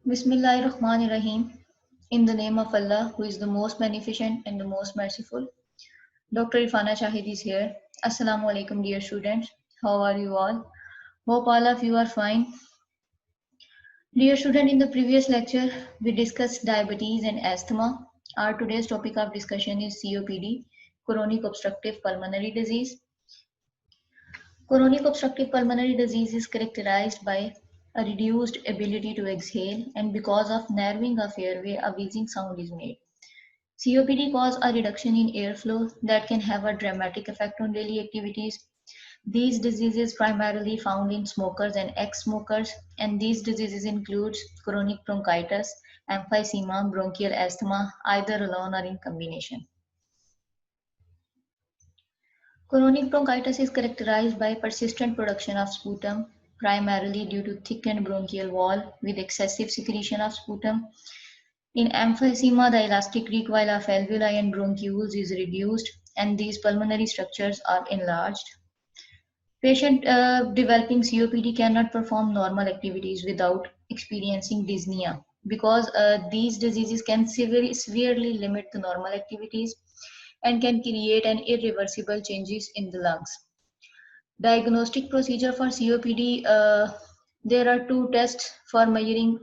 Bismillahirrahmanirrahim. In the name of Allah, who is the most beneficent and the most merciful. Dr. Irfana Shahid is here. Assalamu alaikum, dear students. How are you all? Hope all of you are fine. Dear student, in the previous lecture, we discussed diabetes and asthma. Our today's topic of discussion is COPD, chronic obstructive pulmonary disease. Chronic obstructive pulmonary disease is characterized by a reduced ability to exhale, and because of narrowing of airway, a wheezing sound is made. COPD causes a reduction in airflow that can have a dramatic effect on daily activities. These diseases primarily found in smokers and ex-smokers, and these diseases include chronic bronchitis, emphysema, bronchial asthma, either alone or in combination. Chronic bronchitis is characterized by persistent production of sputum, primarily due to thickened bronchial wall with excessive secretion of sputum. In emphysema, the elastic recoil of alveoli and bronchioles is reduced, and these pulmonary structures are enlarged. Patient developing COPD cannot perform normal activities without experiencing dyspnea because these diseases can severely limit the normal activities and can create an irreversible changes in the lungs. Diagnostic procedure for COPD, there are two tests for measuring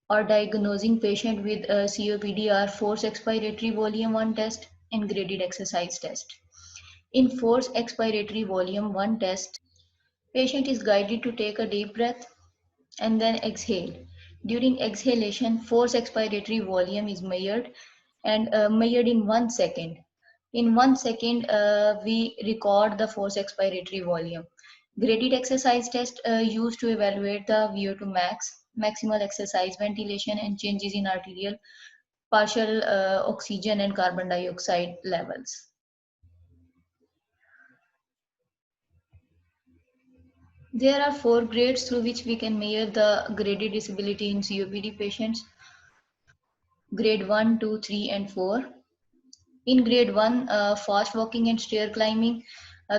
or diagnosing patient with COPD are forced expiratory volume 1 test and graded exercise test. In forced expiratory volume 1 test, patient is guided to take a deep breath and then exhale. During exhalation, forced expiratory volume is measured and measured in 1 second. In 1 second, we record the forced expiratory volume. Graded exercise test used to evaluate the VO2 max, maximal exercise ventilation, and changes in arterial partial oxygen and carbon dioxide levels. There are 4 grades through which we can measure the graded disability in COPD patients. Grade 1, 2, 3, and 4. In grade 1, fast walking and stair climbing,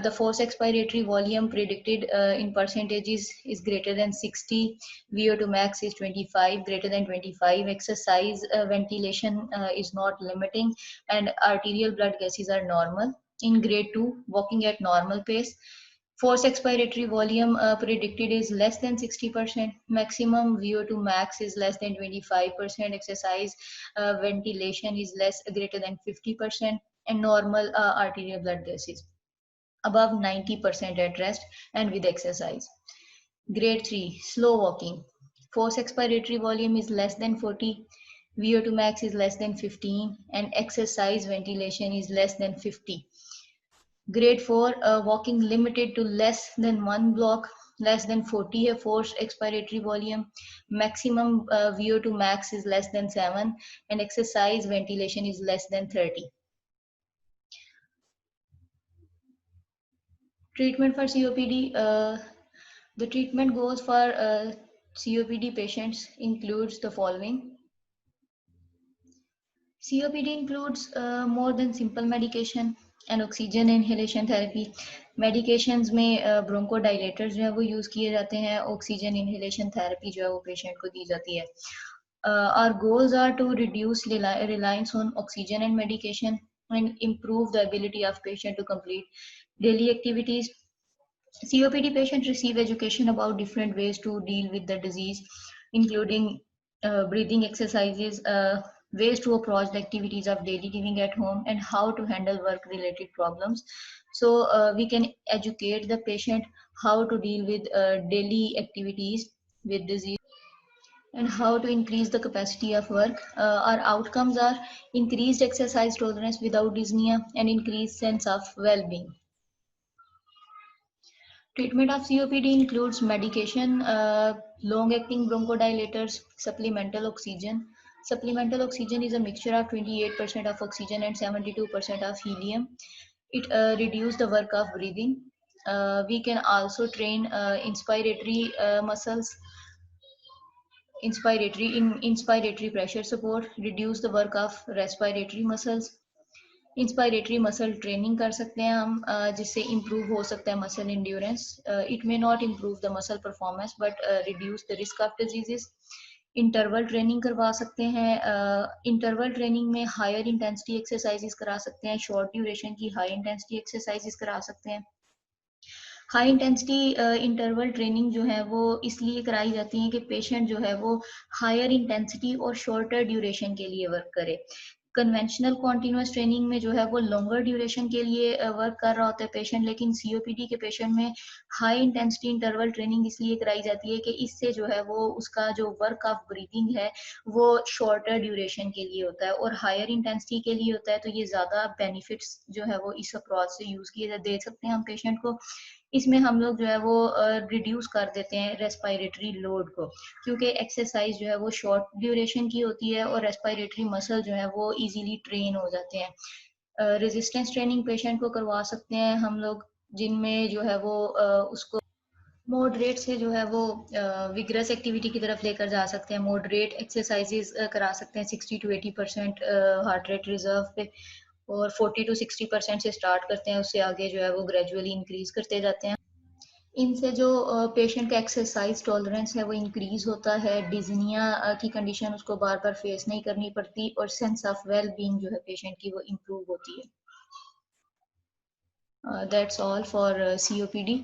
the forced expiratory volume predicted in percentages is greater than 60, VO2 max is 25, greater than 25, exercise ventilation is not limiting, and arterial blood gases are normal. In grade 2, walking at normal pace, forced expiratory volume predicted is less than 60%, maximum VO2 max is less than 25%, exercise ventilation is greater than 50%, and normal arterial blood gases above 90% at rest and with exercise. Grade 3, slow walking. Forced expiratory volume is less than 40, VO2 max is less than 15, and exercise ventilation is less than 50. Grade 4, walking limited to less than 1 block, less than 40 forced expiratory volume, maximum VO2 max is less than 7, and exercise ventilation is less than 30. Treatment for COPD, the treatment goals for COPD patients includes the following. COPD includes more than simple medication and oxygen inhalation therapy. Medications में bronchodilators जो है वो use किए जाते हैं, oxygen inhalation therapy जो है वो पेशेंट को दी जाती है. Our goals are to reduce reliance on oxygen and medication and improve the ability of patient to complete daily activities. COPD patients receive education about different ways to deal with the disease, including breathing exercises, ways to approach the activities of daily living at home, and how to handle work-related problems. So we can educate the patient how to deal with daily activities with disease and how to increase the capacity of work. Our outcomes are increased exercise tolerance without dyspnea and increased sense of well-being. Treatment of COPD includes medication, long-acting bronchodilators, supplemental oxygen. Supplemental oxygen is a mixture of 28% of oxygen and 72% of helium. It reduces the work of breathing. We can also train inspiratory muscles, inspiratory pressure support, reduce the work of respiratory muscles. Inspiratory muscle training कर सकते हैं हम, जिससे improve हो सकता है muscle endurance. It may not improve the muscle performance but reduce the risk of diseases. Interval training करवा सकते हैं। इंटरवल ट्रेनिंग में हायर इंटेंसिटी एक्सरसाइजेस करा सकते हैं, शॉर्ट ड्यूरेशन की हाई इंटेंसिटी एक्सरसाइजेस करा सकते हैं। हाई इंटेंसिटी इंटरवल ट्रेनिंग जो है वो इसलिए कराई जाती है कि पेशेंट जो है वो हायर इंटेंसिटी और शॉर्टर ड्यूरेशन के लिए वर्क करे। कन्वेंशनल कॉन्टिन्यूस ट्रेनिंग में जो है वो लॉन्गर ड्यूरेशन के लिए वर्क कर रहा होता है पेशेंट, लेकिन सीओपीडी के पेशेंट में हाई इंटेंसिटी इंटरवल ट्रेनिंग इसलिए कराई जाती है कि इससे जो है वो उसका जो वर्क ऑफ ब्रीदिंग है वो शॉर्टर ड्यूरेशन के लिए होता है और हायर इंटेंसिटी के लिए होता है। तो ये ज़्यादा बेनिफिट्स जो है वो इस अप्रोच से यूज़ किए दे सकते हैं हम पेशेंट को। इसमें हम लोग जो है वो रिड्यूस कर देते हैं रेस्पिरेटरी लोड को, क्योंकि एक्सरसाइज जो है वो शॉर्ट ड्यूरेशन की होती है और रेस्पिरेटरी मसल जो है वो इजीली ट्रेन हो जाते हैं। रेजिस्टेंस ट्रेनिंग पेशेंट को करवा सकते हैं हम लोग, जिनमें जो है वो उसको मॉडरेट से जो है वो विग्रस एक्टिविटी की तरफ लेकर जा सकते हैं। मॉडरेट एक्सरसाइजेस करा सकते हैं 60 to 80% हार्ट रेट रिजर्व पे, और 40 to 60% से स्टार्ट करते हैं, उससे आगे जो है वो ग्रेजुअली इंक्रीज करते जाते हैं। इनसे जो पेशेंट का एक्सरसाइज टॉलरेंस है वो इंक्रीज होता है, डिजनिया की कंडीशन उसको बार बार फेस नहीं करनी पड़ती, और सेंस ऑफ वेल बीइंग जो है पेशेंट की वो इम्प्रूव होती है। That's all for COPD.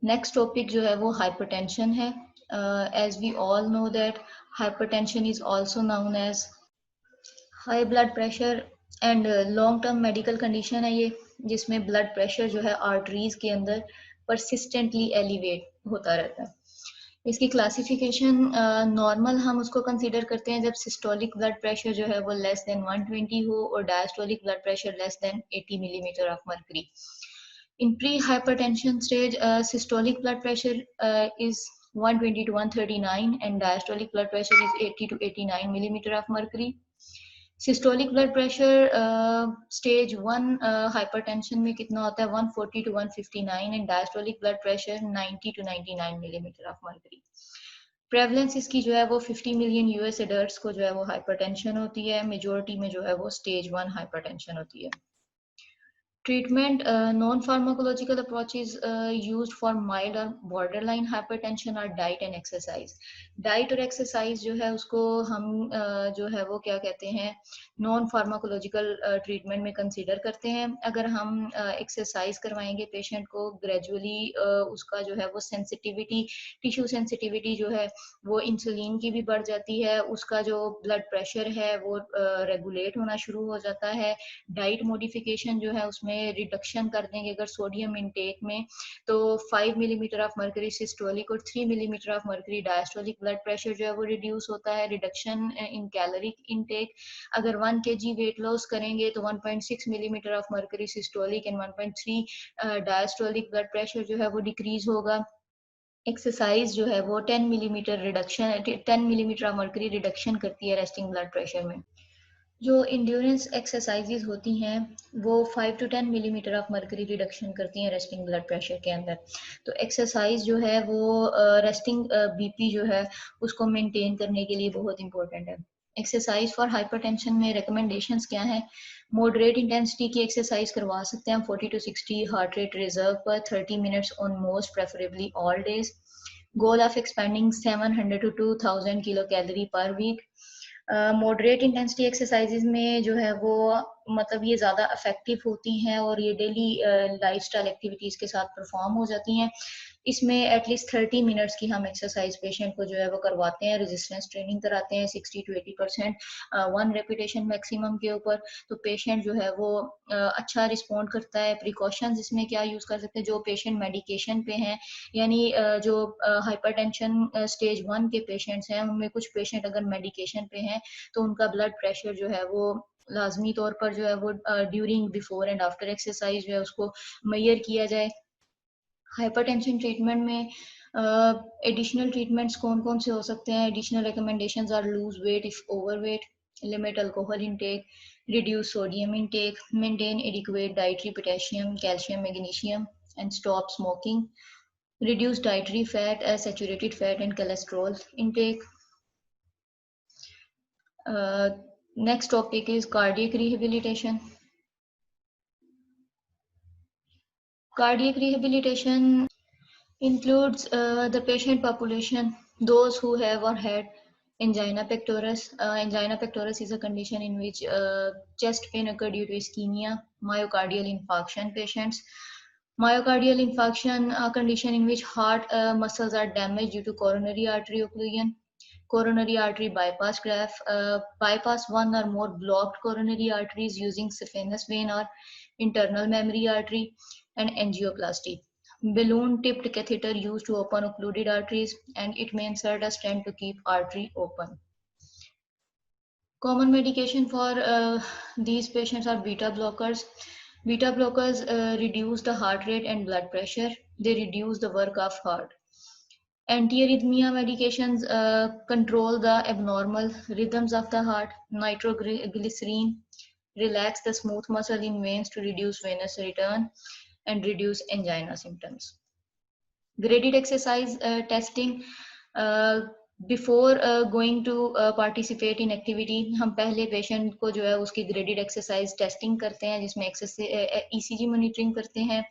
Next topic जो है वो हाइपरटेंशन है। As we all know that hypertension is also known as high blood pressure and long term medical condition है ये, जिसमें ब्लड प्रेशर जो है आर्टरीज के अंदर परसिस्टेंटली एलिवेट होता रहता है। इसकी क्लासिफिकेशन नॉर्मल हम उसको कंसीडर करते हैं जब सिस्टोलिक ब्लड प्रेशर जो है वो लेस देन 120 हो और diastolic blood pressure less than 80 millimetre of mercury. In pre-hypertension stage, systolic blood pressure is 120 to 139 and diastolic blood pressure is 80 to 89 millimeter of mercury. Systolic blood pressure stage 1 hypertension में कितना होता है 140 to 159 and diastolic blood pressure 90 to 99 millimetre of mercury. Prevalence इसकी जो है वो 50 million US adults को जो है वो हाइपरटेंशन होती है, मेजोरिटी में जो है वो स्टेज 1 हाइपरटेंशन होती है। Treatment, non-pharmacological approaches used for mild or borderline hypertension are diet and exercise. Diet और exercise जो है उसको हम जो है वो क्या कहते हैं नॉन फार्माकोलॉजिकल ट्रीटमेंट में कंसीडर करते हैं। अगर हम एक्सरसाइज करवाएंगे पेशेंट को ग्रेजुअली उसका जो है वो सेंसिटिविटी, टिश्यू सेंसिटिविटी जो है वो इंसुलिन की भी बढ़ जाती है, उसका जो ब्लड प्रेशर है वो रेगुलेट होना शुरू हो जाता है। डाइट मॉडिफिकेशन जो है उसमें रिडक्शन कर देंगे अगर सोडियम इनटेक में, तो 5 मिलीमीटर ऑफ मर्करी सिस्टोलिक और 3 millimetre of mercury diastolic blood pressure जो है वो रिड्यूस होता है। रिडक्शन इन कैलोरिक इनटेक, अगर 1 kg वेट लॉस करेंगे तो 1.6 millimetre of mercury systolic and 1.3 diastolic blood pressure जो है वो डिक्रीज होगा। एक्सरसाइज जो है वो 10 millimetre reduction 10 millimetre of mercury reduction करती है रेस्टिंग ब्लड प्रेशर में। जो इंड्योरेंस एक्सरसाइजेज होती हैं वो 5 to 10 millimetre of mercury reduction करती हैं रेस्टिंग ब्लड प्रेशर के अंदर। तो एक्सरसाइज जो है वो रेस्टिंग बीपी जो है उसको मेंटेन करने के लिए बहुत इंपॉर्टेंट है। एक्सरसाइज फॉर हाइपरटेंशन में रिकमेंडेशंस क्या है? मॉडरेट इंटेंसिटी की एक्सरसाइज करवा सकते हैं 40 to 60 हार्ट रेट रिजर्व पर 30 minutes on most, preferably all days. Goal of expending 700 to 2000 kilo calorie per week. Moderate intensity exercises में जो है वो मतलब ये ज़्यादा इफेक्टिव होती हैं और ये डेली लाइफस्टाइल एक्टिविटीज़ के साथ परफॉर्म हो जाती हैं। इसमें एटलीस्ट 30 मिनट्स की हम एक्सरसाइज पेशेंट को जो है वो करवाते हैं, रेजिस्टेंस ट्रेनिंग कराते हैं 60 to 80% 1 रेपिटेशन मैक्सिमम के ऊपर। तो पेशेंट जो है वो अच्छा रिस्पॉन्ड करता है। प्रिकॉशंस इसमें क्या यूज़ कर सकते हैं? जो पेशेंट मेडिकेशन पे हैं, यानी जो हाइपरटेंशन स्टेज 1 के पेशेंट्स हैं उनमें कुछ पेशेंट अगर मेडिकेशन पे हैं तो उनका ब्लड प्रेशर जो है वो लाजमी तौर पर जो है वो during before and after exercise जो है उसको मेजर किया जाए। हाइपरटेंशन ट्रीटमेंट में एडिशनल ट्रीटमेंट्स कौन कौन से हो सकते हैं? Additional recommendations are lose weight if overweight, limit alcohol intake, reduce sodium intake, maintain adequate dietary potassium, calcium, magnesium, and stop smoking. Reduce dietary fat, saturated fat, and cholesterol intake. Next topic is cardiac rehabilitation. Cardiac rehabilitation includes the patient population Those who have or had angina pectoris. Angina pectoris is a condition in which chest pain occur due to ischemia, myocardial infarction patients. Myocardial infarction, a condition in which heart muscles are damaged due to coronary artery occlusion. Coronary artery bypass graft, bypass one or more blocked coronary arteries using saphenous vein or internal memory artery, and angioplasty. Balloon tipped catheter used to open occluded arteries, and it may insert a stent to keep artery open. Common medication for these patients are beta blockers. Beta blockers reduce the heart rate and blood pressure. They reduce the work of heart. Antiarrhythmia medications control the abnormal rhythms of the heart. Nitroglycerin relax the smooth muscle in veins to reduce venous return and reduce angina symptoms. Graded exercise testing. uh, before going to participate in activity, हम पहले patient को जो है उसकी graded exercise testing करते हैं, जिसमें ECG monitoring करते हैं,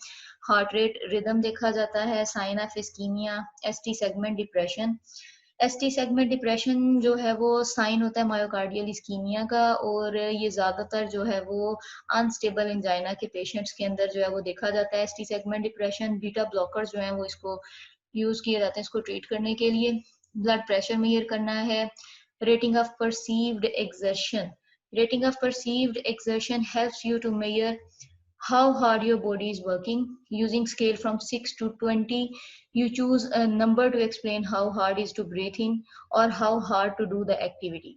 हार्ट रेट रिदम देखा जाता है, sign of ischemia, ST segment depression. ST segment depression जो है वो साइन होता है मायोकार्डियल इस्कीमिया का, और ये ज्यादातर जो है वो अनस्टेबल एंजाइना के पेशेंट्स के अंदर जो है वो देखा जाता है ST segment depression. Beta blockers जो है वो इसको यूज किए जाते हैं इसको ट्रीट करने के लिए। ब्लड प्रेशर मेजर करना है। Rating of perceived exertion. Rating of perceived exertion helps you to measure how hard your body is working. Using scale from 6 to 20, you choose a number to explain how hard is to breathe in or how hard to do the activity.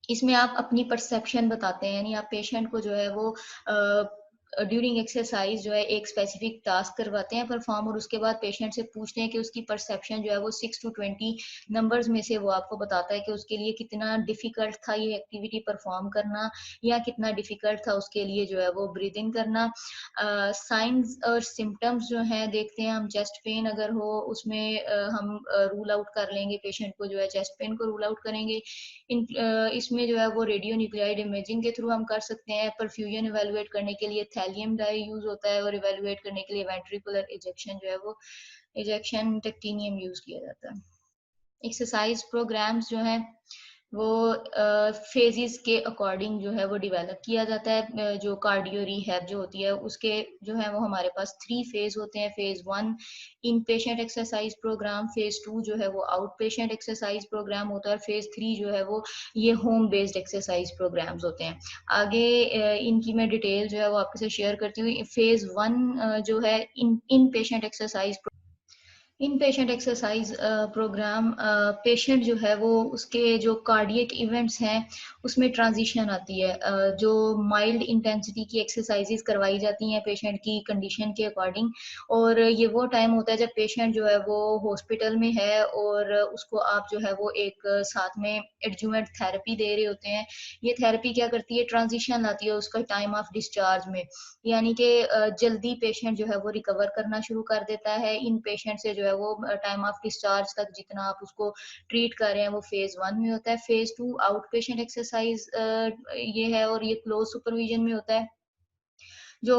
इसमें आप अपनी perception बताते हैं, यानी आप patient को जो है वो ड्यूरिंग एक्सरसाइज जो है एक स्पेसिफिक टास्क करवाते हैं परफॉर्म, और उसके बाद पेशेंट से पूछते हैं कि उसकी परसेप्शन जो है वो 6 to 20 नंबर्स में से वो आपको बताता है कि उसके लिए कितना डिफिकल्ट था ये एक्टिविटी परफॉर्म करना, या कितना डिफिकल्ट था उसके लिए जो है वो ब्रीदिंग करना। साइंस और सिम्टम्स जो हैं देखते हैं हम, चेस्ट पेन अगर हो उसमें हम रूल आउट कर लेंगे, पेशेंट को जो है चेस्ट पेन को रूल आउट करेंगे। इसमें जो है वो रेडियो न्यूक्लियाइड इमेजिंग के थ्रू हम कर सकते हैं। परफ्यूजन इवेलुएट करने के लिए थैलियम डाई यूज होता है, और इवेलुएट करने के लिए वेंट्रिकुलर इजेक्शन जो है वो इजेक्शन टेक्टिनियम यूज किया जाता है। एक्सरसाइज प्रोग्राम्स जो है वो फेजेस के अकॉर्डिंग जो है वो डेवलप किया जाता है। जो कार्डियो रिहैब जो होती है उसके जो है वो हमारे पास 3 फेज होते हैं। फेज 1 इन पेशेंट एक्सरसाइज प्रोग्राम, फेज 2 जो है वो आउट पेशेंट एक्सरसाइज प्रोग्राम होता है, और फेज 3 जो है वो ये होम बेस्ड एक्सरसाइज प्रोग्राम्स होते हैं। आगे इनकी मैं डिटेल जो है वो आपके साथ शेयर करती हूँ। फेज 1 जो है in patient exercise in patient exercise programme, patient जो है वो उसके जो कार्डियक इवेंट्स हैं उसमें ट्रांजिशन आती है। जो माइल्ड इंटेंसिटी की एक्सरसाइजेज करवाई जाती हैं पेशेंट की कंडीशन के अकॉर्डिंग, और ये वो टाइम होता है जब पेशेंट जो है वो हॉस्पिटल में है और उसको आप जो है वो एक साथ में एडजुवेंट थेरेपी दे रहे होते हैं। ये थेरेपी क्या करती है, ट्रांजिशन लाती है उसका टाइम ऑफ डिस्चार्ज में, यानी कि जल्दी पेशेंट जो है वो रिकवर करना शुरू कर देता है। इन पेशेंट से जो है वो टाइम ऑफ डिस्चार्ज तक जितना आप उसको ट्रीट कर रहे हैं वो फेज 1 में होता है। फेज 2 आउट पेशेंट एक्सरसाइज ये है, और ये क्लोज सुपरविजन में होता है। जो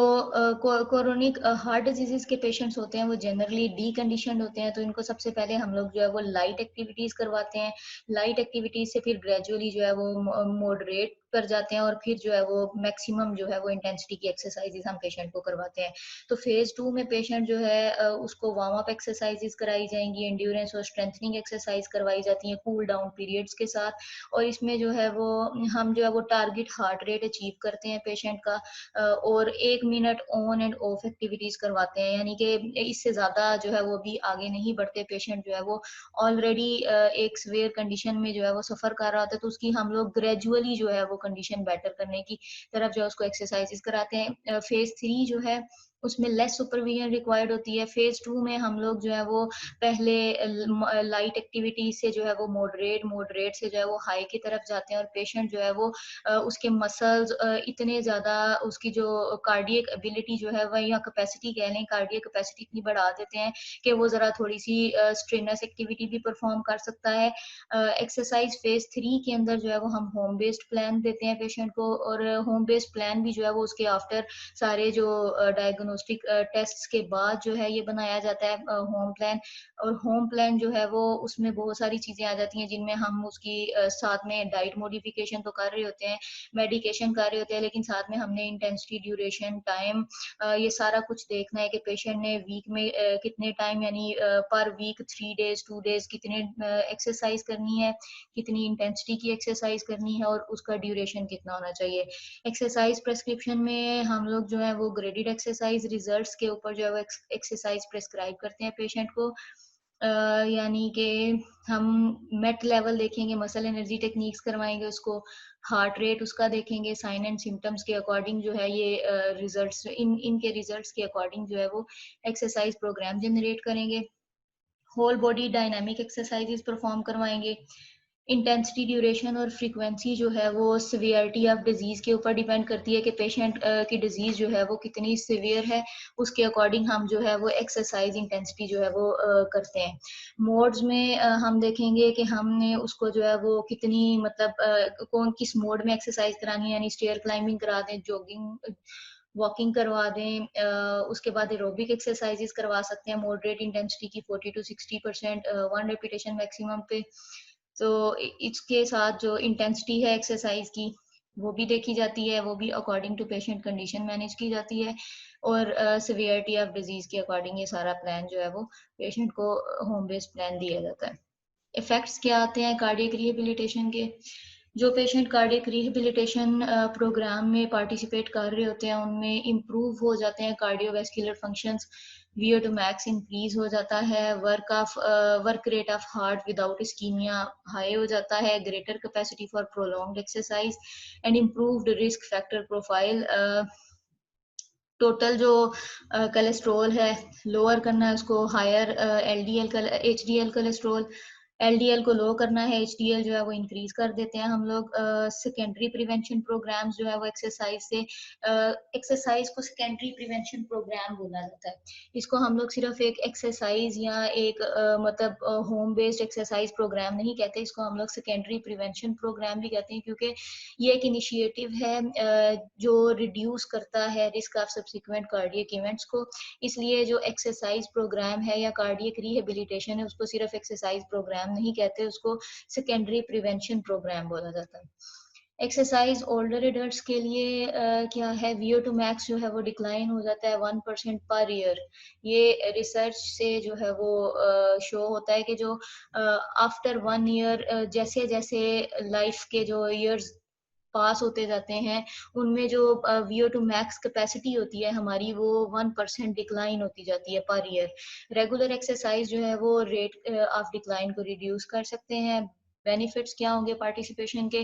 कोरोनिक हार्ट डिजीजेस के पेशेंट्स होते हैं वो जनरली डी कंडीशन होते हैं, तो इनको सबसे पहले हम लोग जो है वो लाइट एक्टिविटीज करवाते हैं। लाइट एक्टिविटीज से फिर ग्रेजुअली जो है वो मॉडरेट पर जाते हैं, और फिर जो है वो मैक्सिमम जो है वो इंटेंसिटी की एक्सरसाइजेस हम पेशेंट को करवाते हैं। तो फेज 2 में पेशेंट जो है उसको वार्म अप एक्सरसाइजेस कराई जाएंगी, एंड्योरेंस और स्ट्रेंथनिंग एक्सरसाइज करवाई जाती है कूल डाउन पीरियड्स के साथ। और इसमें जो है वो हम जो है वो टारगेट हार्ट रेट अचीव करते हैं पेशेंट का, और 1 minute on end of activities करवाते हैं, यानी कि इससे ज्यादा जो है वो भी आगे नहीं बढ़ते। पेशेंट जो है वो ऑलरेडी एक सीवियर कंडीशन में जो है वो सफर कर रहा होता है, तो उसकी हम लोग ग्रेजुअली जो है वो कंडीशन बेटर करने की तरफ जो है उसको एक्सरसाइजेस कराते हैं। फेज 3 जो है उसमें लेस सुपरविजन रिक्वायर्ड होती है। फेज 2 में हम लोग जो है वो पहले लाइट एक्टिविटी से जो है वो मॉडरेट, मॉडरेट से जो है वो हाई की तरफ जाते हैं, और पेशेंट जो है वो उसके मसल्स इतने ज्यादा, उसकी जो कार्डियक एबिलिटी जो है वह या कैपेसिटी कह लें, कार्डियक कैपेसिटी इतनी बढ़ा देते हैं कि वो जरा थोड़ी सी स्ट्रेनस एक्टिविटी भी परफॉर्म कर सकता है। एक्सरसाइज फेज 3 के अंदर जो है वो हम होम बेस्ड प्लान देते हैं पेशेंट को, और होम बेस्ड प्लान भी जो है वो उसके आफ्टर सारे जो डायग्नोसिस डायग्नोस्टिक टेस्ट्स के बाद जो है ये बनाया जाता है होम प्लान। और होम प्लान जो है वो उसमें बहुत सारी चीज़ें आ जाती हैं जिनमें हम उसकी साथ में डाइट मॉडिफिकेशन तो कर रहे होते हैं, मेडिकेशन कर रहे होते हैं, लेकिन साथ में हमने इंटेंसिटी, ड्यूरेशन, टाइम ये सारा कुछ देखना है कि पेशेंट ने वीक में कितने टाइम यानी पर वीक 3 डेज़, 2 डेज़ कितने एक्सरसाइज करनी है, कितनी इंटेंसिटी की एक्सरसाइज करनी है और उसका ड्यूरेशन कितना होना चाहिए। एक्सरसाइज प्रेस्क्रिप्शन में हम लोग जो है वो ग्रेडेड एक्सरसाइज रिजल्ट्स के ऊपर जो है वो एक्सरसाइज प्रेस्क्राइब करते हैं पेशेंट को। यानी कि हम मेट लेवल देखेंगे, मसल एनर्जी टेक्निक्स करवाएँगे उसको, हार्ट रेट उसका देखेंगे, साइन एंड सिम्पटम्स के अकॉर्डिंग जो है ये रिजल्ट्स इनके रिजल्ट्स के अकॉर्डिंग जो है वो एक्सरसाइज प्रोग्राम जनरेट करेंगे। Whole body dynamic exercises perform करवाएँगे। इंटेंसिटी, ड्यूरेशन और फ्रीक्वेंसी जो है वो सिवियरिटी ऑफ डिज़ीज़ के ऊपर डिपेंड करती है कि पेशेंट की डिज़ीज़ जो है वो कितनी सिवियर है, उसके अकॉर्डिंग हम जो है वो एक्सरसाइज़ इंटेंसिटी जो है वो करते हैं। मोड्स में हम देखेंगे कि हमने उसको जो है वो कितनी मतलब कौन किस मोड में एक्सरसाइज़ करानी है, यानी स्टेयर क्लाइंबिंग करा दें, जॉगिंग वॉकिंग करवा दें, उसके बाद एरोबिक एक्सरसाइजेस करवा सकते हैं मॉडरेट इंटेंसिटी की 40 टू 60% 1 रेपिटेशन मैक्सिमम पे। तो इसके साथ जो इंटेंसिटी है एक्सरसाइज की वो भी देखी जाती है, वो भी according to patient condition manage की जाती है और सिवियरिटी ऑफ डिजीज के अकॉर्डिंग ये सारा प्लान जो है वो पेशेंट को होम बेस्ड प्लान दिया जाता है। इफेक्ट्स क्या आते हैं कार्डियक रिहेबिलिटेशन के? जो पेशेंट कार्डियक रिहेबिलिटेशन प्रोग्राम में पार्टिसिपेट कर रहे होते हैं उनमें इम्प्रूव हो जाते हैं cardiovascular functions, VO2 max increase हो जाता है, work rate of heart without ischemia high हो जाता है, greater capacity for prolonged exercise and improved risk factor profile. Total जो कोलेस्ट्रॉल है लोअर करना है उसको, higher LDL HDL cholesterol, LDL को लो करना है, एचडीएल जो है वो इंक्रीज कर देते हैं हम लोग। सेकेंडरी प्रिवेंशन प्रोग्राम्स जो है वो एक्सरसाइज से एक्सरसाइज को सेकेंडरी प्रिवेंशन प्रोग्राम बोला जाता है। इसको हम लोग सिर्फ एक एक्सरसाइज या एक मतलब होम बेस्ड एक्सरसाइज प्रोग्राम नहीं कहते, इसको हम लोग सेकेंडरी प्रिवेंशन प्रोग्राम भी कहते हैं क्योंकि ये एक इनिशिएटिव है जो रिड्यूस करता है risk of subsequent cardiac events को। इसलिए जो एक्सरसाइज प्रोग्राम है या कार्डियक रिहेबिलिटेशन है उसको सिर्फ एक्सरसाइज प्रोग्राम नहीं कहते, उसको सेकेंडरी प्रिवेंशन प्रोग्राम बोला जाता है। एक्सरसाइज ओल्डर एडल्ट्स के लिए क्या है, VO2 मैक्स जो है वो डिक्लाइन हो जाता है 1% पर ईयर। ये रिसर्च से जो है वो शो होता है कि जो आफ्टर 1 ईयर जैसे जैसे लाइफ के जो ईयर्स पास होते जाते हैं उनमें जो VO2 मैक्स कैपेसिटी होती है हमारी वो 1% डिक्लाइन होती जाती है पर ईयर। रेगुलर एक्सरसाइज जो है वो रेट ऑफ डिक्लाइन को रिड्यूस कर सकते हैं। बेनिफिट्स क्या होंगे पार्टिसिपेशन के?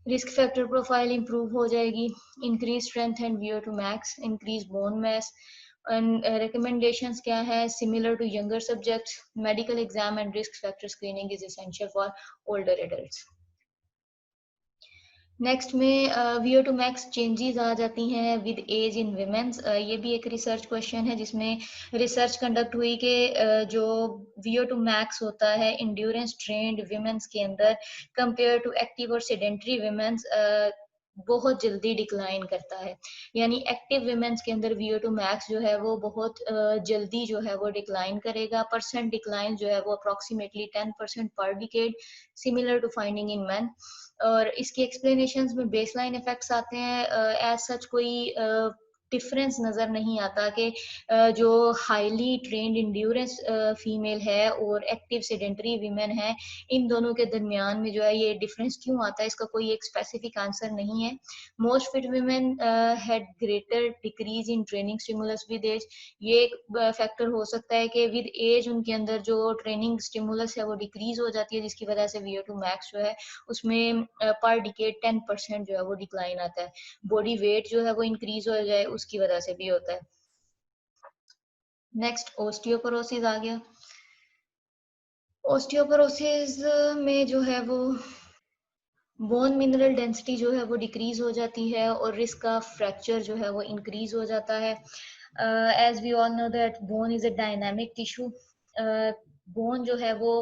रिस्क फैक्टर प्रोफाइल इंप्रूव हो जाएगी, increase strength and VO2 max, increase bone mass. And recommendations क्या है? Similar to younger subjects, medical exam and risk factor screening is essential for older adults. Next में VO2 max changes आ जाती हैं with as in women's. ये भी एक research question है जिसमें रिसर्च कंडक्ट हुई कि जो VO2 मैक्स होता है इंड्योरेंस ट्रेंड विमेंस के अंदर कंपेयर टू एक्टिव और सेडेंटरी विमेंस बहुत जल्दी डिक्लाइन करता है। यानी एक्टिव विमेंस के अंदर VO2 मैक्स जो है वो बहुत जल्दी जो है वो डिक्लाइन करेगा। परसेंट डिक्लाइन जो है वो approximately 10% per decade, similar to finding in man. और इसकी एक्सप्लेनेशंस में बेसलाइन इफेक्ट्स आते हैं, एज सच कोई डिफरेंस नजर नहीं आता कि जो हाईली ट्रेन्ड इंड्योरेंस फीमेल है और एक्टिव सेडेंटरी वीमेन है इन दोनों के दरमियान में जो है ये डिफरेंस क्यों आता है, इसका कोई एक स्पेसिफिक आंसर नहीं है। Most fit women had greater decrease in training stimulus with age. ये एक फैक्टर हो सकता है कि विद एज उनके अंदर जो ट्रेनिंग स्टिमुलस है वो डिक्रीज हो जाती है जिसकी वजह से VO2 मैक्स जो है उसमें पर डिकेड 10% जो है वो डिक्लाइन आता है। बॉडी वेट जो है वो इंक्रीज हो जाए उसकी वजह से भी होता है। नेक्स्ट ओस्टियोपोरोसिस आ गया। ओस्टियोपोरोसिस में जो है वो बोन मिनरल डेंसिटी जो है वो डिक्रीज हो जाती है और रिस्क ऑफ फ्रैक्चर जो है वो इंक्रीज हो जाता है। As we all know that bone is a dynamic tissue. Bone जो है वो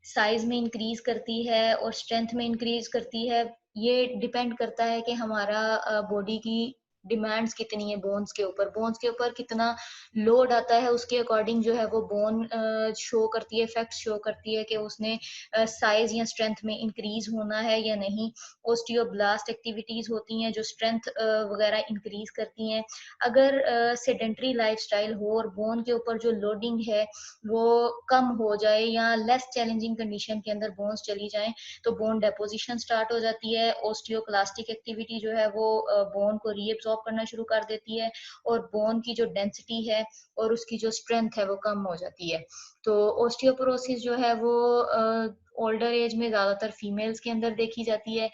साइज में इंक्रीज करती है और स्ट्रेंथ में इंक्रीज करती है। ये डिपेंड करता है कि हमारा बॉडी की डिमांड्स कितनी है बोन्स के ऊपर कितना लोड आता है, उसके अकॉर्डिंग जो है वो बोन शो करती है, फैक्ट शो करती है कि उसने साइज या स्ट्रेंथ में इंक्रीज होना है या नहीं। ओस्टियोब्लास्ट एक्टिविटीज होती हैं जो स्ट्रेंथ वगैरह इंक्रीज करती हैं। अगर सेडेंट्री लाइफस्टाइल हो और बोन के ऊपर जो लोडिंग है वो कम हो जाए या लेस चैलेंजिंग कंडीशन के अंदर बोन्स चली जाएं, तो बोन डेपोजिशन स्टार्ट हो जाती है। ओस्टियोक्लास्टिक एक्टिविटी जो है वो बोन को रीअब्सॉर्ब करना शुरू कर देती है और बोन की जो डेंसिटी है और उसकी जो स्ट्रेंथ है वो कम हो जाती है। तो ओस्टियोपोरोसिस जो है वो ओल्डर एज में ज्यादातर फीमेल्स के अंदर देखी जाती है।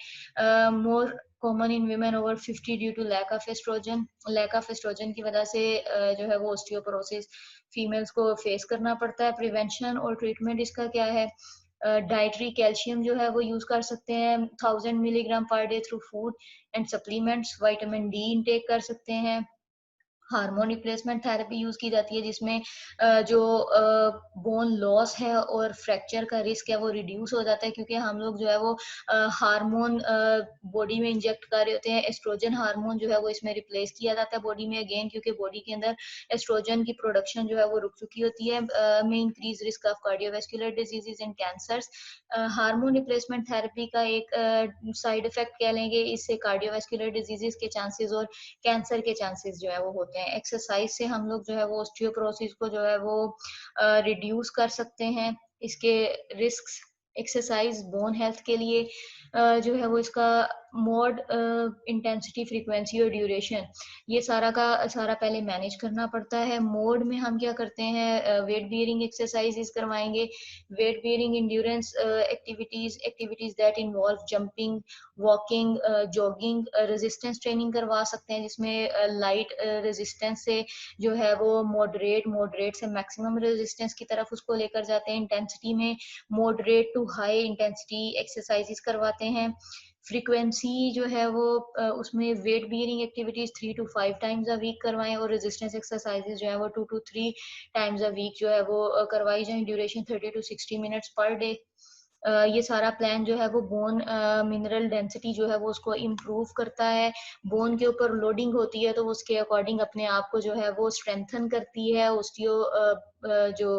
More common in women over 50 due to lack of estrogen. Lack of estrogen की वजह से जो है वो ओस्टियोपोरोसिस फीमेल्स को फेस करना पड़ता है। प्रिवेंशन और ट्रीटमेंट इसका क्या है? डाइटरी कैल्शियम जो है वो यूज कर सकते हैं 1000 milligram per day through food and supplements. Vitamin D intake कर सकते हैं। हार्मोन रिप्लेसमेंट थेरेपी यूज की जाती है जिसमें जो बोन लॉस है और फ्रैक्चर का रिस्क है वो रिड्यूस हो जाता है, क्योंकि हम लोग जो है वो हार्मोन बॉडी में इंजेक्ट कर रहे होते हैं। एस्ट्रोजन हार्मोन जो है वो इसमें रिप्लेस किया जाता है बॉडी में अगेन, क्योंकि बॉडी के अंदर एस्ट्रोजन की प्रोडक्शन जो है वो रुक चुकी होती है। में increase risk of cardiovascular diseases and cancers. Hormone replacement therapy का एक साइड इफेक्ट कह लेंगे, इससे कार्डियोवैस्कुलर डिजीजेस के चांसेस और कैंसर के चांसेस जो है वो होते हैं। एक्सरसाइज से हम लोग जो है वो ऑस्टियोपोरोसिस को जो है वो रिड्यूस कर सकते हैं। इसके रिस्क एक्सरसाइज बोन हेल्थ के लिए जो है वो इसका मोड, इंटेंसिटी, फ्रीक्वेंसी और ड्यूरेशन, ये सारा का सारा पहले मैनेज करना पड़ता है। मोड में हम क्या करते हैं, वेट बियरिंग एक्सरसाइजेस करवाएंगे। Weight bearing endurance activities that involve jumping, walking, jogging. Resistance training करवा सकते हैं जिसमें लाइट रेजिस्टेंस से जो है वो मॉडरेट से मैक्सिमम रेजिस्टेंस की तरफ उसको लेकर जाते हैं। इंटेंसिटी में moderate to high intensity exercises करवाते हैं। फ्रीक्वेंसी जो है वो उसमें weight bearing activities 3 to 5 times a week करवाएं और रेजिस्टेंस एक्सरसाइजेज जो है वो 2 to 3 टाइम्स अ वीक जो है वो करवाई जाए। Duration 30 to 60 minutes per day. ये सारा प्लान जो है वो बोन मिनरल डेंसिटी जो है वो उसको इम्प्रूव करता है। बोन के ऊपर लोडिंग होती है तो उसके अकॉर्डिंग अपने आप को जो है वो स्ट्रेंथन करती है। ओस्टियो जो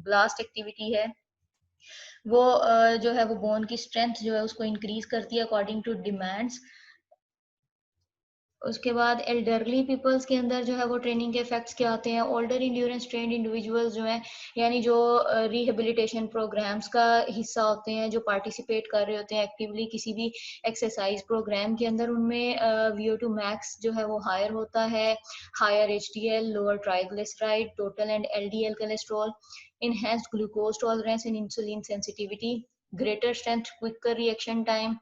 ब्लास्ट एक्टिविटी है वो जो है वो बोन की स्ट्रेंथ जो है उसको इंक्रीज करती है अकॉर्डिंग टू डिमांड्स। उसके बाद एल्डरली पीपल्स के अंदर जो है वो ट्रेनिंग के इफेक्ट्स क्या आते हैं? ओल्डर इंड्योरेंस ट्रेंड इंडिविजुअल्स जो हैं, यानी जो रिहेबिलिटेशन प्रोग्राम्स का हिस्सा होते हैं, जो पार्टिसिपेट कर रहे होते हैं एक्टिवली किसी भी एक्सरसाइज प्रोग्राम के अंदर, उनमें VO2 मैक्स जो है वो हायर होता है। Higher HDL, lower triglyceride, total and LDL cholesterol, enhanced glucose tolerance and insulin sensitivity, greater strength, quicker reaction time,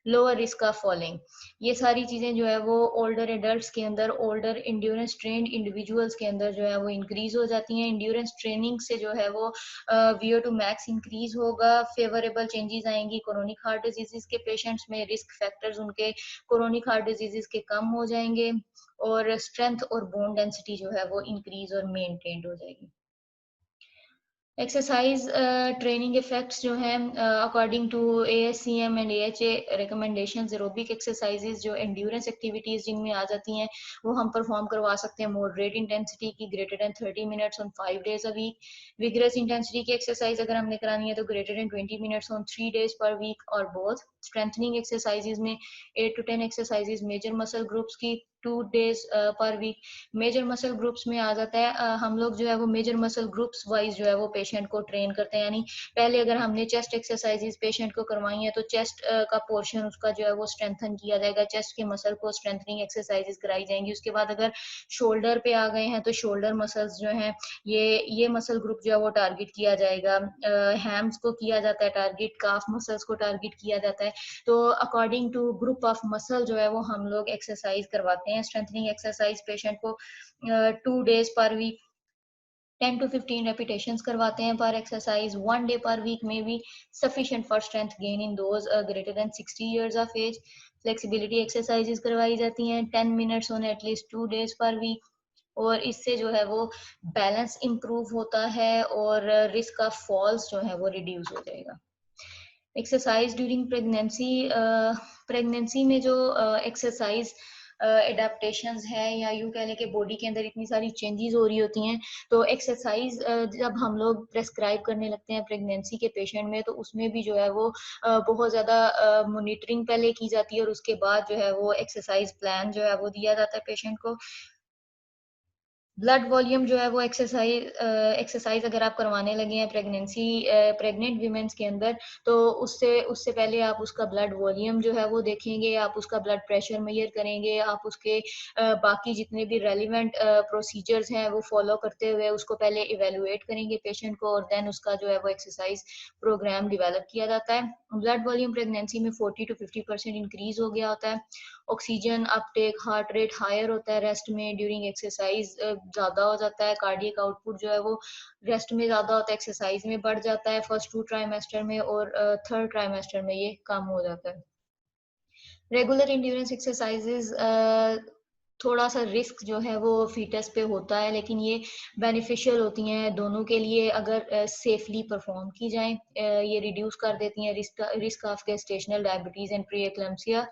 lower risk of falling. ये सारी चीजें जो है वो ओल्डर एडल्ट्स के अंदर, ओल्डर इंड्योरेंस ट्रेंड इंडिविजुअल्स के अंदर जो है वो इंक्रीज हो जाती हैं। इंड्योरेंस ट्रेनिंग से जो है वो VO2 मैक्स इंक्रीज होगा। फेवरेबल चेंजेस आएंगी क्रोनिक हार्ट डिजीजेस के पेशेंट्स में। रिस्क फैक्टर्स उनके क्रोनिक हार्ट डिजीजेस के कम हो जाएंगे और स्ट्रेंथ और बोन डेंसिटी जो है वो इंक्रीज और मेंटेन हो जाएगी। एक्सरसाइज ट्रेनिंग इफेक्ट्स जो हैं according to ASCM and AHA recommendations, aerobic exercises जो एंड्योरेंस एक्टिविटीज जिनमें आ जाती हैं वो हम परफॉर्म करवा सकते हैं मॉडरेट इंटेंसिटी की, greater than 30 minutes on 5 days a week. Vigorous intensity की एक्सरसाइज अगर हमने करानी है तो greater than 20 minutes on 3 days per week और बोथ। स्ट्रेंथनिंग एक्सरसाइजेज में 8 to 10 exercises major muscle groups की 2 days per week. Major muscle groups में आ जाता है हम लोग जो है वो मेजर मसल ग्रुप्स वाइज जो है वो पेशेंट को ट्रेन करते हैं। यानी पहले अगर हमने चेस्ट एक्सरसाइजेज पेशेंट को करवाई है तो चेस्ट का पोर्शन उसका जो है वो स्ट्रेंथन किया जाएगा, चेस्ट के मसल को स्ट्रेंथनिंग एक्सरसाइजेज कराई जाएंगी। उसके बाद अगर शोल्डर पे आ गए हैं तो शोल्डर मसल्स जो हैं ये मसल ग्रुप जो है वो टारगेट किया जाएगा। हैम्स को किया जाता है टारगेट, काफ मसल्स को टारगेट किया जाता है। तो according to group of muscle जो है वो हम लोग एक्सरसाइज करवाते हैं। स्ट्रेंथनिंग एक्सरसाइज पेशेंट को 2 days per week 10 to 15 repetitions करवाते हैं पर एक्सरसाइज। 1 डे पर वीक में भी sufficient for strength gain in those greater than 60 years of age। Flexibility exercises करवाई जाती हैं 10 minutes on at least 2 days per week और इससे जो है वो बैलेंस इंप्रूव होता है और रिस्क ऑफ फॉल्स जो है वो रिड्यूस हो जाएगा। एक्सरसाइज ड्यूरिंग प्रेगनेंसी, प्रेगनेंसी में जो एक्सरसाइज एडाप्टेशंस है, या यूँ कह लें कि बॉडी के अंदर इतनी सारी चेंजेस हो रही होती हैं, तो एक्सरसाइज जब हम लोग प्रेस्क्राइब करने लगते हैं प्रेगनेंसी के पेशेंट में, तो उसमें भी जो है वो बहुत ज़्यादा मॉनिटरिंग पहले की जाती है और उसके बाद जो है वो एक्सरसाइज प्लान जो है वो दिया जाता है पेशेंट को। ब्लड वॉल्यूम जो है वो एक्सरसाइज अगर आप करवाने लगे हैं प्रेग्नेंट वीमेंस के अंदर, तो उससे उससे पहले आप उसका ब्लड वॉल्यूम जो है वो देखेंगे, आप उसका ब्लड प्रेशर मेजर करेंगे, आप उसके बाकी जितने भी रेलिवेंट प्रोसीजर्स हैं वो फॉलो करते हुए उसको पहले इवेलुएट करेंगे पेशेंट को, और देन उसका जो है वो एक्सरसाइज प्रोग्राम डेवलप किया जाता है। ब्लड वॉल्यूम प्रेगनेंसी में 40 to 50% इंक्रीज हो गया होता है। Oxygen uptake, heart rate higher होता है रेस्ट में, ड्यूरिंग एक्सरसाइज ज़्यादा हो जाता है, कार्डियक आउटपुट जो है वो रेस्ट में ज़्यादा होता है, एक्सरसाइज में बढ़ जाता है फर्स्ट 2 ट्राइमेस्टर में, और थर्ड ट्राइमेस्टर में ये कम हो जाता है। रेगुलर इंड्योरेंस एक्सरसाइजेज थोड़ा सा रिस्क जो है वो फीटस पे होता है, लेकिन ये बेनिफिशियल होती हैं दोनों के लिए अगर सेफली परफॉर्म की जाएं। ये रिड्यूस कर देती हैं risk of gestational diabetes and pre eclampsia.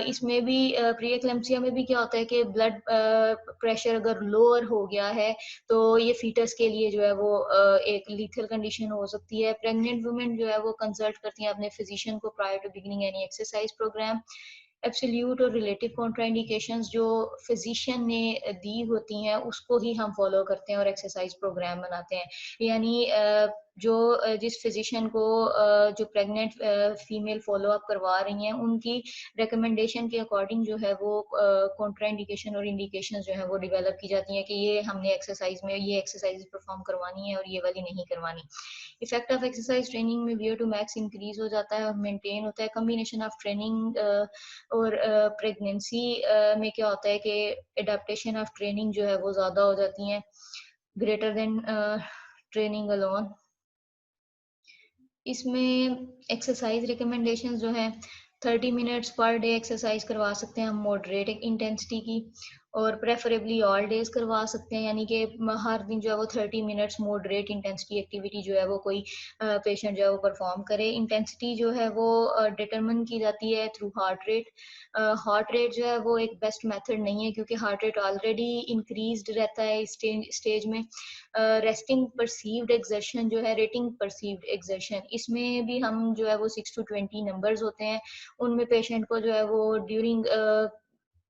इसमें भी प्री एक्लेम्पसिया में भी क्या होता है कि ब्लड प्रेशर अगर लोअर हो गया है, तो ये फीटस के लिए जो है वो एक लीथल कंडीशन हो सकती है। प्रेग्नेंट वुमेन जो है वो कंसल्ट करती हैं अपने फिजिशियन को prior to beginning any exercise program. Absolute और रिलेटिव कॉन्ट्राइंडिकेशंस जो फिजिशियन ने दी होती हैं उसको ही हम फॉलो करते हैं और एक्सरसाइज प्रोग्राम बनाते हैं। यानी जिस फिजिशियन को जो प्रेग्नेंट फीमेल फॉलो अप करवा रही हैं उनकी रिकमेंडेशन के अकॉर्डिंग जो है वो कॉन्ट्राइंडिकेशन और इंडिकेशन जो है वो डेवलप की जाती हैं कि ये हमने एक्सरसाइज में ये एक्सरसाइज परफॉर्म करवानी है और ये वाली नहीं करवानी। इफेक्ट ऑफ एक्सरसाइज ट्रेनिंग में वियर टू मैक्स इंक्रीज हो जाता है और मेंटेन होता है। कम्बिनेशन ऑफ ट्रेनिंग और प्रेगनेंसी में क्या होता है कि एडाप्टेशन ऑफ ट्रेनिंग जो है वो ज़्यादा हो जाती हैं ग्रेटर देन ट्रेनिंग अलोन। इसमें एक्सरसाइज रिकमेंडेशंस जो है 30 मिनट्स पर डे एक्सरसाइज करवा सकते हैं हम मॉडरेट इंटेंसिटी की, और प्रेफरेबली ऑल डेज करवा सकते हैं, यानी कि हर दिन जो है वो 30 मिनट्स मॉडरेट इंटेंसिटी एक्टिविटी जो है वो कोई पेशेंट जो है वो परफॉर्म करे। इंटेंसिटी जो है वो डिटरमिन की जाती है through heart rate. Heart rate जो है वो एक बेस्ट मेथड नहीं है, क्योंकि हार्ट रेट ऑलरेडी इंक्रीज्ड रहता है इस स्टेज में। रेस्टिंग परसीव्ड एक्सर्शन जो है, रेटिंग परसीव्ड एक्सर्शन, इसमें भी हम जो है वो 6 to 20 नंबर्स होते हैं, उनमें पेशेंट को जो है वो ड्यूरिंग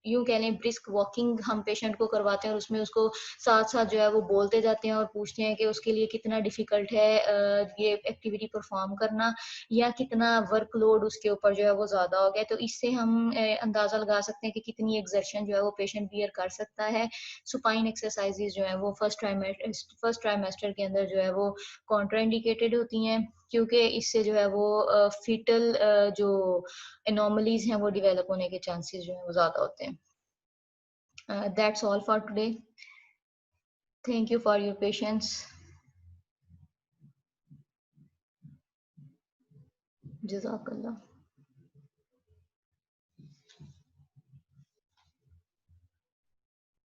यूँ कह लें ब्रिस्क वॉकिंग हम पेशेंट को करवाते हैं, और उसमें उसको साथ साथ जो है वो बोलते जाते हैं और पूछते हैं कि उसके लिए कितना डिफिकल्ट है ये एक्टिविटी परफॉर्म करना, या कितना वर्कलोड उसके ऊपर जो है वो ज़्यादा हो गया। तो इससे हम अंदाज़ा लगा सकते हैं कि कितनी एक्सर्शन जो है वो पेशेंट बियर कर सकता है। सुपाइन एक्सरसाइजेज जो है वो फर्स्ट ट्राइमेस्टर के अंदर जो है वो कॉन्ट्राइंडिकेटेड होती हैं, क्योंकि इससे जो है वो फीटल जो एनोमलीज हैं वो डेवलप होने के चांसेस जो है वो ज़्यादा होते हैं। That's all for today. Thank you for your patience. Jazakallah.